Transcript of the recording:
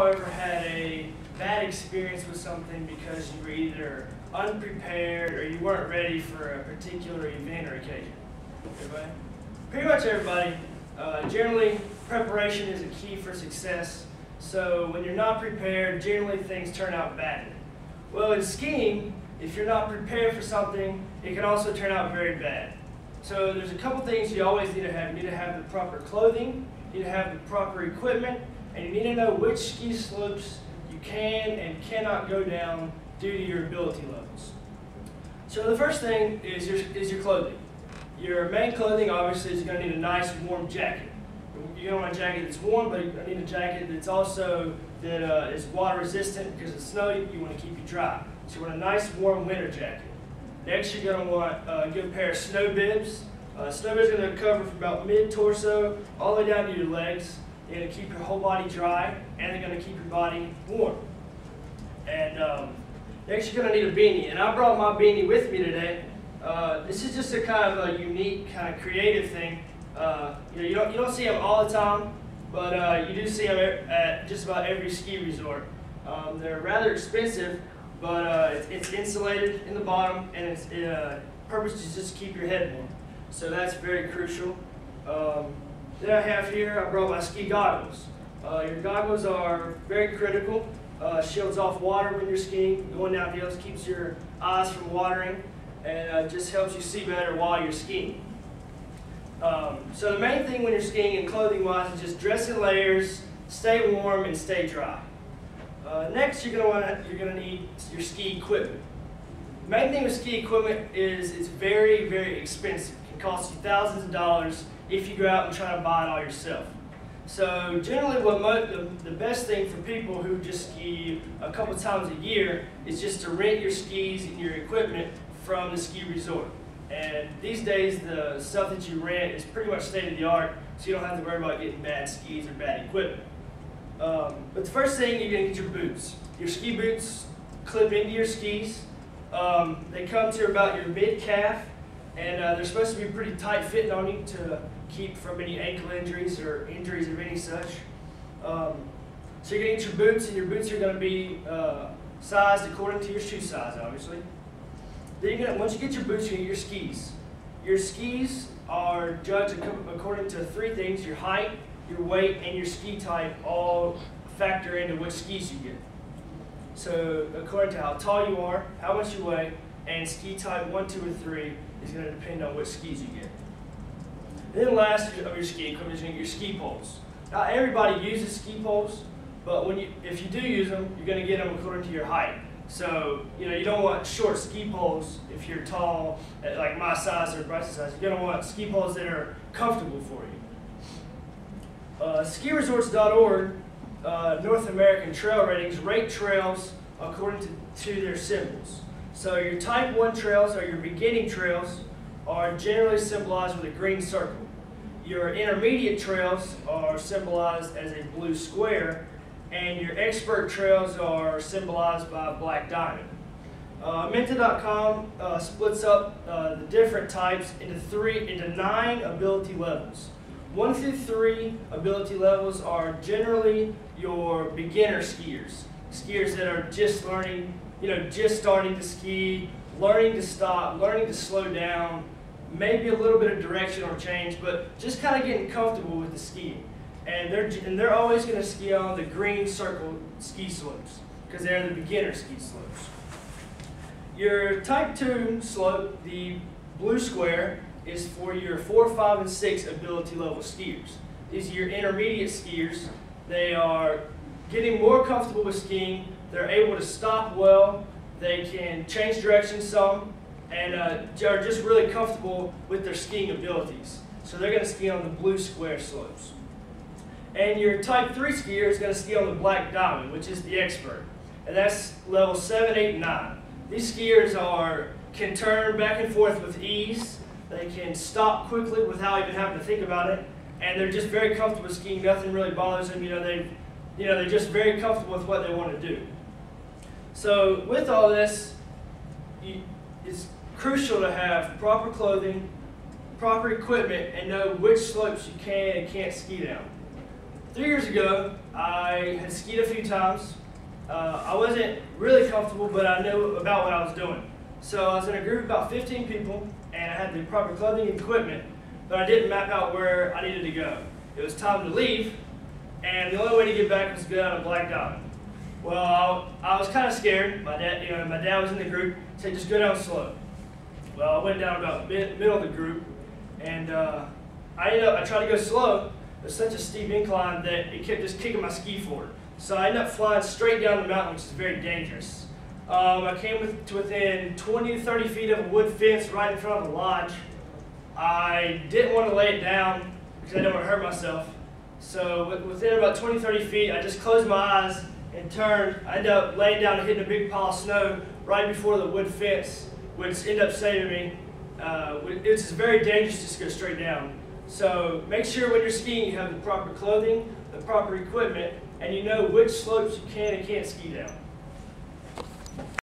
ever had a bad experience with something because you were either unprepared or you weren't ready for a particular event or occasion? Everybody? Pretty much everybody. Generally, preparation is a key for success. So when you're not prepared, generally things turn out badly. Well, in skiing, if you're not prepared for something, it can also turn out very bad. So there's a couple things you always need to have. You need to have the proper clothing, you need to have the proper equipment, and you need to know which ski slopes you can and cannot go down due to your ability levels. So the first thing is your clothing. Your main clothing obviously is going to need a nice warm jacket. You're going to want a jacket that's warm, but you need a jacket that's also is water resistant because of snow. You want to keep it dry. So you want a nice warm winter jacket. Next, you're going to want a good pair of snow bibs. Snow bibs are going to cover from about mid-torso all the way down to your legs. They're going to keep your whole body dry, and they're going to keep your body warm. And next, you're going to need a beanie. And I brought my beanie with me today. This is just a kind of a unique, kind of creative thing. You don't see them all the time, but you do see them at just about every ski resort. They're rather expensive, but it's insulated in the bottom, and its purpose is just to keep your head warm. So that's very crucial. Then I have here, I brought my ski goggles. Your goggles are very critical. Shields off water when you're skiing. Going down hills keeps your eyes from watering, and just helps you see better while you're skiing. So the main thing when you're skiing and clothing-wise is just dress in layers, stay warm, and stay dry. Next, you're going to need your ski equipment. The main thing with ski equipment is it's very, very expensive. It can cost you thousands of dollars if you go out and try to buy it all yourself. So generally, the best thing for people who just ski a couple times a year is just to rent your skis and your equipment from the ski resort. And these days, the stuff that you rent is pretty much state-of-the-art, so you don't have to worry about getting bad skis or bad equipment. But the first thing, you're going to get your boots. Your ski boots clip into your skis. They come to about your mid-calf, and they're supposed to be pretty tight fitting on you to keep from any ankle injuries or injuries of any such. So you're going to get your boots, and your boots are going to be sized according to your shoe size, obviously. Then once you get your boots, you get your skis. Your skis are judged according to three things: your height, your weight, and your ski type all factor into which skis you get. So according to how tall you are, how much you weigh, and ski type 1, 2, or 3 is going to depend on which skis you get. And then last of your ski equipment is your ski poles. Not everybody uses ski poles, but if you do use them, you're going to get them according to your height. So, you don't want short ski poles if you're tall, like my size or Bryce's size. You're going to want ski poles that are comfortable for you. SkiResorts.org, North American Trail Ratings, rate trails according to their symbols. So your Type 1 trails, or your beginning trails, are generally symbolized with a green circle. Your intermediate trails are symbolized as a blue square, and your expert trails are symbolized by a black diamond. Menta.com splits up the different types into 9 ability levels. 1 through 3 ability levels are generally your beginner skiers. Skiers that are just learning, just starting to ski, learning to stop, learning to slow down, maybe a little bit of direction or change, but just kind of getting comfortable with the skiing. And they're always going to ski on the green circle ski slopes because they're the beginner ski slopes. Your Type 2 slope, the blue square, is for your 4, 5, and 6 ability level skiers. These are your intermediate skiers. They are getting more comfortable with skiing. They're able to stop well. They can change direction some, and are just really comfortable with their skiing abilities. So they're going to ski on the blue square slopes. And your Type 3 skier is going to ski on the black diamond, which is the expert. And that's level 7, 8, and 9. These skiers can turn back and forth with ease. They can stop quickly without even having to think about it. And they're just very comfortable skiing. Nothing really bothers them. They're just very comfortable with what they want to do. So with all this, it's crucial to have proper clothing, proper equipment, and know which slopes you can and can't ski down. 3 years ago, I had skied a few times. I wasn't really comfortable, but I knew about what I was doing. So I was in a group of about 15 people, and I had the proper clothing and equipment, but I didn't map out where I needed to go. It was time to leave, and the only way to get back was to go down a black diamond. Well, I was kind of scared. My dad was in the group, said just go down slow. Well, I went down about middle of the group, and I tried to go slow. It was such a steep incline that it kept just kicking my ski forward. So I ended up flying straight down the mountain, which is very dangerous. I came to within 20 to 30 feet of a wood fence right in front of a lodge. I didn't want to lay it down because I didn't want to hurt myself. So within about 20, 30 feet, I just closed my eyes and turned. I ended up laying down and hitting a big pile of snow right before the wood fence, which ended up saving me. It's very dangerous to just go straight down. So make sure when you're skiing you have the proper clothing, the proper equipment, and you know which slopes you can and can't ski down.